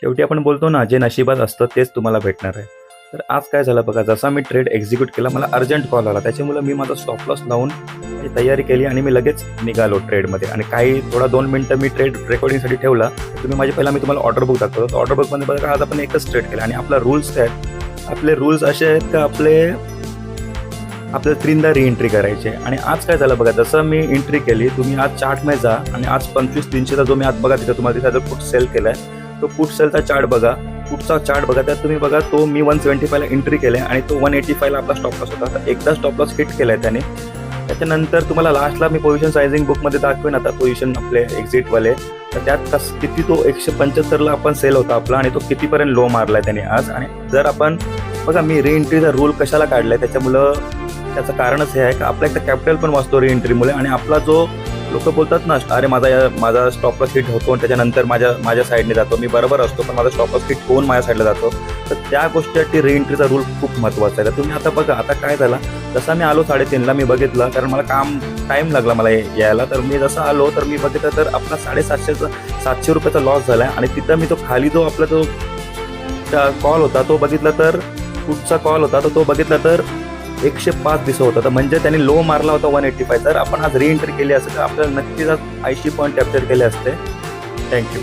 शेवटी आपण बोलतो ना, जे नशिबात असतं तेच तुम्हाला भेटणार आहे. तर आज काय झालं बघा, जसा मी ट्रेड एक्झिक्यूट केला, मला अर्जंट कॉल आला. त्याच्यामुळे मी माझा स्टॉप लॉस लावून माझी तयारी केली आणि मी लगेच निघालो ट्रेडमध्ये. आणि काही थोडा 2 मिनिटं मी ट्रेड रेकॉर्डिंगसाठी ठेवला. तुम्ही माझे पहिला मी तुम्हाला ऑर्डर बुक दाखवतो. ऑर्डर बुकमध्ये बघा, आज आपण एकच ट्रेड केला आणि आपला रूल्स काय आहेत? आपले रूल्स असे आहेत का आपल्याला 3दा री-एंट्री करायची आहे. आणि आज काय झालं बघा, जसं मी एंट्री केली, तुम्ही आज चार्टमध्ये जा आणि आज 25,300चा जो मी आज बघा तिथं तुम्हाला तिथं पुट सेल केला आहे, तो पुट सेलचा चार्ट बघा, पुटचा चार्ट बघा. त्यात तुम्ही बघा, तो मी 175ला एंट्री केला आहे आणि तो 185ला आपला स्टॉप लॉस होता. तर एकदा स्टॉप लॉस हिट केला आहे त्याने. त्याच्यानंतर तुम्हाला लास्टला मी पोझिशन सायझिंग बुकमध्ये दाखवेन आता पोझिशन आपले एक्झिटवाले. तर त्यात किती तो 175ला आपण सेल होता आपला आणि तो कितीपर्यंत लो मारला आहे त्याने आज. आणि जर आपण बघा, मी री-एंट्रीचा रूल कशाला काढला आहे, त्याच्यामुळं त्याचं कारणच हे आहे की आपला एकदा कॅपिटल पण वाचतो री-एंट्रीमुळे. आणि आपला जो लोक बोलतात ना, अरे माझा स्टॉप लॉस हिट होतो आणि त्याच्यानंतर माझ्या साईडने जातो, मी बरोबर असतो पण माझा स्टॉप लॉस हिट होऊन माझ्या साईडला जातो. तर त्या गोष्टीसाठी री-एंट्रीचा रूल खूप महत्त्वाचा आहे. तर तुम्ही आता बघा, आता काय झालं, जसा मी आलो 3:30ला मी बघितलं, कारण मला टाईम लागला मला यायला. तर मी जसं आलो तर मी बघितलं तर आपला 750 रुपयाचा लॉस झाला आहे. आणि तिथं मी तो खाली जो आपला जो कॉल होता तो बघितला, तर पुढचा कॉल होता तो बघितला तर 105 दिसत होता. तर म्हणजे त्यांनी लो मारला होता 185. तर आपण आज री-एंट्री केली असेल तर आपल्याला नक्कीच 80 पॉईंट कॅप्चर केले असते. थँक्यू.